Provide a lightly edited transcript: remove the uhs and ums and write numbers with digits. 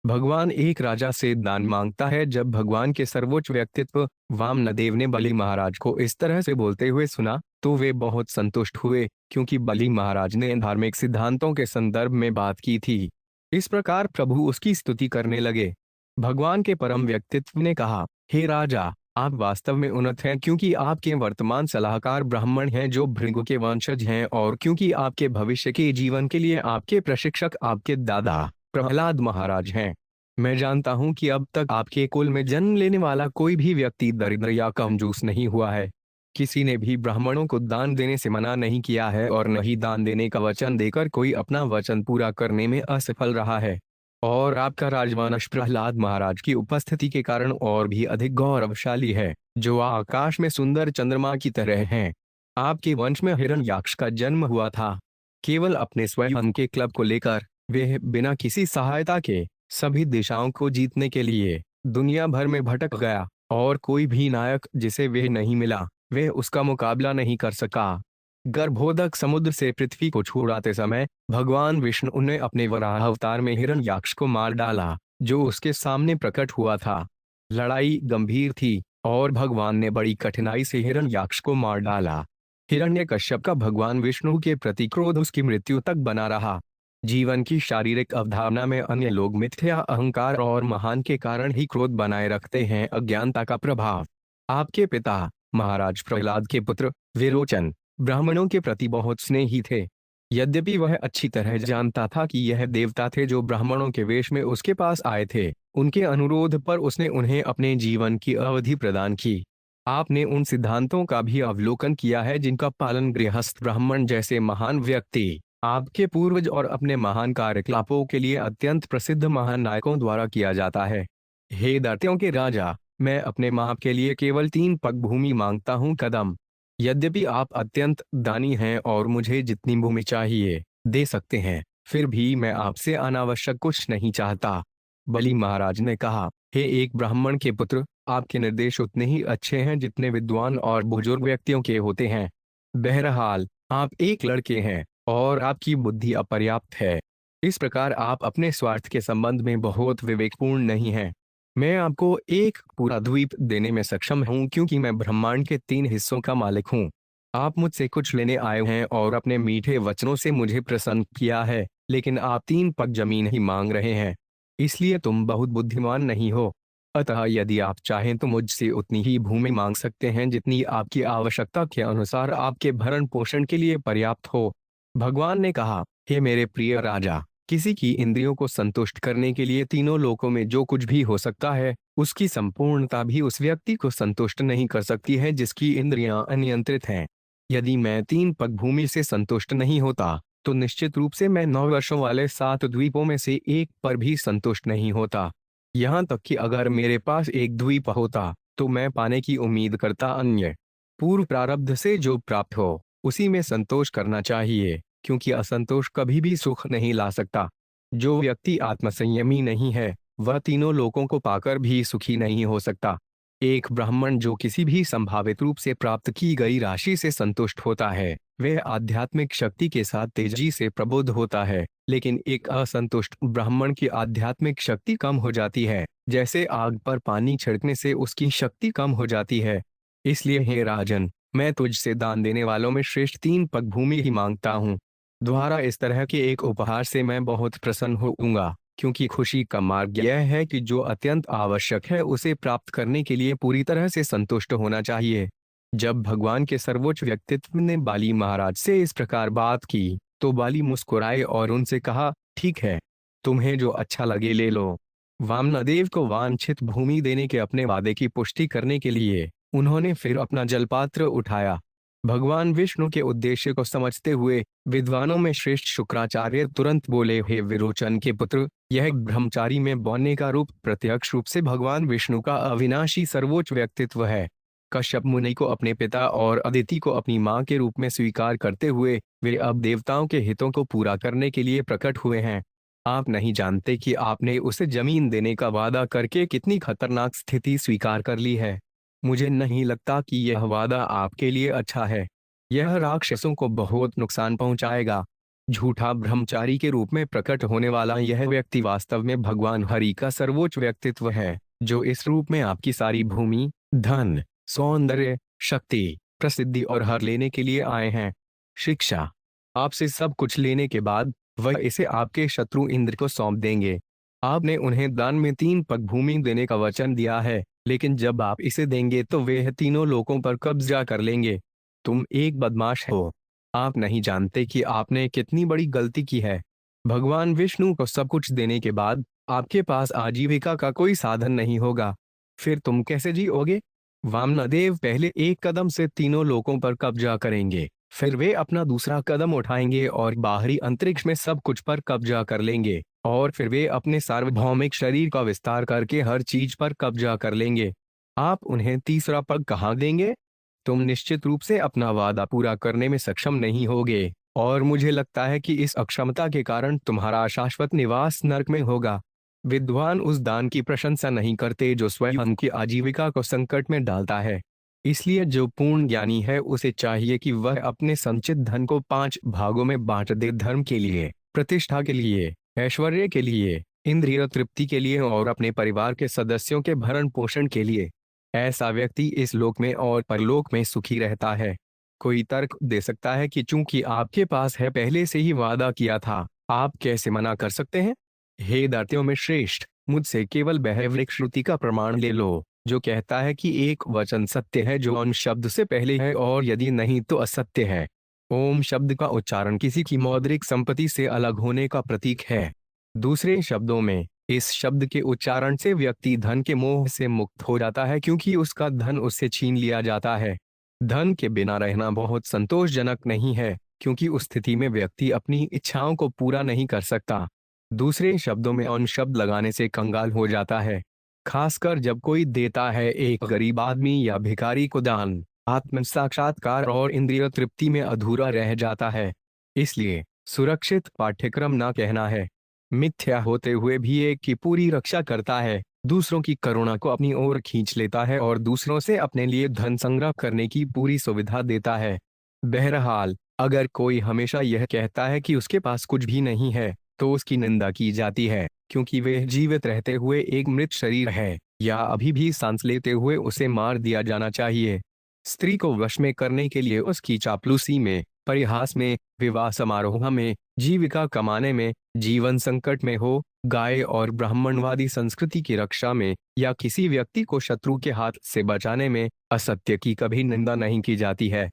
भगवान एक राजा से दान मांगता है। जब भगवान के सर्वोच्च व्यक्तित्व वामनदेव ने बलि महाराज को इस तरह से बोलते हुए सुना तो वे बहुत संतुष्ट हुए, क्योंकि बलि महाराज ने धार्मिक सिद्धांतों के संदर्भ में बात की थी। इस प्रकार प्रभु उसकी स्तुति करने लगे। भगवान के परम व्यक्तित्व ने कहा, हे राजा, आप वास्तव में उन्नत हैं, क्योंकि आपके वर्तमान सलाहकार ब्राह्मण हैं जो भृगु के वंशज हैं, और क्योंकि आपके भविष्य के जीवन के लिए आपके प्रशिक्षक आपके दादा प्रहलाद महाराज हैं। मैं जानता हूं कि अब तक आपके कुल में जन्म लेने वाला कोई भी व्यक्ति दरिद्र या कंजूस नहीं हुआ है। किसी ने भी ब्राह्मणों को दान देने से मना नहीं किया है, और न ही दान देने का वचन देकर कोई अपना वचन पूरा करने में असफल रहा है। और आपका राजवंश प्रहलाद महाराज की उपस्थिति के कारण और भी अधिक गौरवशाली है, जो आकाश में सुंदर चंद्रमा की तरह हैं। आपके वंश में हिरण्याक्ष का जन्म हुआ था। केवल अपने स्वयं के क्लब को लेकर वह बिना किसी सहायता के सभी दिशाओं को जीतने के लिए दुनिया भर में भटक गया, और कोई भी नायक जिसे वह नहीं मिला वह उसका मुकाबला नहीं कर सका। गर्भोदक समुद्र से पृथ्वी को छुड़ाते समय भगवान विष्णु ने अपने वराह अवतार में हिरण्याक्ष को मार डाला, जो उसके सामने प्रकट हुआ था। लड़ाई गंभीर थी, और भगवान ने बड़ी कठिनाई से हिरण्याक्ष को मार डाला। हिरण्यकश्यप का भगवान विष्णु के प्रति क्रोध उसकी मृत्यु तक बना रहा। जीवन की शारीरिक अवधारणा में अन्य लोग मिथ्या अहंकार और महान के कारण ही क्रोध बनाए रखते हैं, अज्ञानता का प्रभाव। आपके पिता महाराज प्रहलाद के पुत्र विरोचन ब्राह्मणों के प्रति बहुत स्नेही थे। यद्यपि वह अच्छी तरह जानता था कि यह देवता थे जो ब्राह्मणों के वेश में उसके पास आए थे, उनके अनुरोध पर उसने उन्हें अपने जीवन की अवधि प्रदान की। आपने उन सिद्धांतों का भी अवलोकन किया है जिनका पालन गृहस्थ ब्राह्मण जैसे महान व्यक्ति आपके पूर्वज और अपने महान कार्यकलापों के लिए अत्यंत प्रसिद्ध महान नायकों द्वारा किया जाता है। हे दैत्यों के राजा, मैं अपने माप के लिए केवल 3 पग भूमि मांगता हूँ। कदम। यद्यपि आप अत्यंत दानी हैं और मुझे जितनी भूमि चाहिए दे सकते हैं, फिर भी मैं आपसे अनावश्यक कुछ नहीं चाहता। बलि महाराज ने कहा, हे एक ब्राह्मण के पुत्र, आपके निर्देश उतने ही अच्छे हैं जितने विद्वान और बुजुर्ग व्यक्तियों के होते हैं। बहरहाल आप एक लड़के हैं और आपकी बुद्धि अपर्याप्त है। इस प्रकार आप अपने स्वार्थ के संबंध में बहुत विवेकपूर्ण नहीं हैं। मैं आपको एक पूरा द्वीप देने में सक्षम हूं, क्योंकि मैं ब्रह्मांड के 3 हिस्सों का मालिक हूं। आप मुझसे कुछ लेने आए हैं और अपने मीठे वचनों से मुझे प्रसन्न किया है, लेकिन आप 3 पग जमीन ही मांग रहे हैं। इसलिए तुम बहुत बुद्धिमान नहीं हो। अतः यदि आप चाहें तो मुझसे उतनी ही भूमि मांग सकते हैं जितनी आपकी आवश्यकता के अनुसार आपके भरण पोषण के लिए पर्याप्त हो। भगवान ने कहा, हे मेरे प्रिय राजा, किसी की इंद्रियों को संतुष्ट करने के लिए तीनों लोकों में जो कुछ भी हो सकता है, उसकी संपूर्णता भी उस व्यक्ति को संतुष्ट नहीं कर सकती है जिसकी इंद्रियां अनियंत्रित हैं। यदि मैं 3 पग भूमि से संतुष्ट नहीं होता, तो निश्चित रूप से मैं 9 वर्षों वाले 7 द्वीपों में से एक पर भी संतुष्ट नहीं होता। यहाँ तक कि अगर मेरे पास एक द्वीप होता, तो मैं पाने की उम्मीद करता अन्य पूर्व प्रारब्ध से जो प्राप्त हो उसी में संतोष करना चाहिए, क्योंकि असंतोष कभी भी सुख नहीं ला सकता। जो व्यक्ति आत्मसंयमी नहीं है, वह तीनों लोकों को पाकर भी सुखी नहीं हो सकता। एक ब्राह्मण जो किसी भी संभावित रूप से प्राप्त की गई राशि से संतुष्ट होता है, वह आध्यात्मिक शक्ति के साथ तेजी से प्रबुद्ध होता है, लेकिन एक असंतुष्ट ब्राह्मण की आध्यात्मिक शक्ति कम हो जाती है, जैसे आग पर पानी छिड़कने से उसकी शक्ति कम हो जाती है। इसलिए हे राजन, मैं तुझसे दान देने वालों में श्रेष्ठ 3 पग भूमि ही मांगता हूँ। द्वारा इस तरह के एक उपहार से मैं बहुत प्रसन्न होऊंगा, क्योंकि खुशी का मार्ग यह है कि जो अत्यंत आवश्यक है उसे प्राप्त करने के लिए पूरी तरह से संतुष्ट होना चाहिए। जब भगवान के सर्वोच्च व्यक्तित्व ने बाली महाराज से इस प्रकार बात की, तो बाली मुस्कुराए और उनसे कहा, ठीक है, तुम्हें जो अच्छा लगे ले लो। वामनदेव को वांछित भूमि देने के अपने वादे की पुष्टि करने के लिए उन्होंने फिर अपना जलपात्र उठाया। भगवान विष्णु के उद्देश्य को समझते हुए विद्वानों में श्रेष्ठ शुक्राचार्य तुरंत बोले, हे विरोचन के पुत्र, यह ब्रह्मचारी में बौने का रूप प्रत्यक्ष रूप से भगवान विष्णु का अविनाशी सर्वोच्च व्यक्तित्व है। कश्यप मुनि को अपने पिता और अदिति को अपनी मां के रूप में स्वीकार करते हुए वे अब देवताओं के हितों को पूरा करने के लिए प्रकट हुए हैं। आप नहीं जानते कि आपने उसे जमीन देने का वादा करके कितनी खतरनाक स्थिति स्वीकार कर ली है। मुझे नहीं लगता कि यह वादा आपके लिए अच्छा है। यह राक्षसों को बहुत नुकसान पहुंचाएगा। झूठा ब्रह्मचारी के रूप में प्रकट होने वाला यह व्यक्ति वास्तव में भगवान हरि का सर्वोच्च व्यक्तित्व है, जो इस रूप में आपकी सारी भूमि, धन, सौंदर्य, शक्ति, प्रसिद्धि और हर लेने के लिए आए हैं। शिक्षा। आपसे सब कुछ लेने के बाद वह इसे आपके शत्रु इंद्र को सौंप देंगे। आपने उन्हें दान में 3 पग भूमि देने का वचन दिया है, लेकिन जब आप इसे देंगे तो वे तीनों लोकों पर कब्जा कर लेंगे। तुम एक बदमाश हो। आप नहीं जानते कि आपने कितनी बड़ी गलती की है। भगवान विष्णु को सब कुछ देने के बाद आपके पास आजीविका का कोई साधन नहीं होगा। फिर तुम कैसे जियोगे? वामनदेव पहले एक कदम से तीनों लोकों पर कब्जा करेंगे, फिर वे अपना दूसरा कदम उठाएंगे और बाहरी अंतरिक्ष में सब कुछ पर कब्जा कर लेंगे, और फिर वे अपने सार्वभौमिक शरीर का विस्तार करके हर चीज पर कब्जा कर लेंगे। आप उन्हें तीसरा पग कहाँ देंगे? तुम निश्चित रूप से अपना वादा पूरा करने में सक्षम नहीं होगे, और मुझे लगता है कि इस अक्षमता के कारण तुम्हारा शाश्वत निवास नरक में होगा। विद्वान उस दान की प्रशंसा नहीं करते जो स्वयं की आजीविका को संकट में डालता है। इसलिए जो पूर्ण ज्ञानी है उसे चाहिए कि वह अपने संचित धन को 5 भागों में बांट दे, धर्म के लिए, प्रतिष्ठा के लिए, ऐश्वर्य के लिए, इंद्रिय तृप्ति के लिए और अपने परिवार के सदस्यों के भरण पोषण के लिए। ऐसा व्यक्ति इस लोक में और परलोक में सुखी रहता है। कोई तर्क दे सकता है कि चूंकि आपके पास है, पहले से ही वादा किया था, आप कैसे मना कर सकते हैं? हे दैत्यों में श्रेष्ठ, मुझसे केवल बहवृक्ष श्रुति का प्रमाण ले लो, जो कहता है कि एक वचन सत्य है जो अन शब्द से पहले है, और यदि नहीं तो असत्य है। ओम शब्द का उच्चारण किसी की मौद्रिक संपत्ति से अलग होने का प्रतीक है। दूसरे शब्दों में, इस शब्द के उच्चारण से व्यक्ति धन के मोह से मुक्त हो जाता है, क्योंकि उसका धन उससे छीन लिया जाता है। धन के बिना रहना बहुत संतोषजनक नहीं है, क्योंकि उस स्थिति में व्यक्ति अपनी इच्छाओं को पूरा नहीं कर सकता। दूसरे शब्दों में अन शब्द लगाने से कंगाल हो जाता है, खासकर जब कोई देता है एक गरीब आदमी या भिखारी को दान। आत्म साक्षात्कार और इंद्रिय तृप्ति में अधूरा रह जाता है। इसलिए सुरक्षित पाठ्यक्रम ना कहना है। मिथ्या होते हुए भी एक की पूरी रक्षा करता है, दूसरों की करुणा को अपनी ओर खींच लेता है और दूसरों से अपने लिए धन संग्रह करने की पूरी सुविधा देता है। बहरहाल, अगर कोई हमेशा यह कहता है कि उसके पास कुछ भी नहीं है, तो उसकी निंदा की जाती है, क्योंकि वह जीवित रहते हुए एक मृत शरीर है, या अभी भी सांस लेते हुए उसे मार दिया जाना चाहिए। स्त्री को वश में करने के लिए उसकी चापलूसी में, परिहास में, विवाह समारोह में, जीविका कमाने में, जीवन संकट में हो, गाय और ब्राह्मणवादी संस्कृति की रक्षा में, या किसी व्यक्ति को शत्रु के हाथ से बचाने में असत्य की कभी निंदा नहीं की जाती है।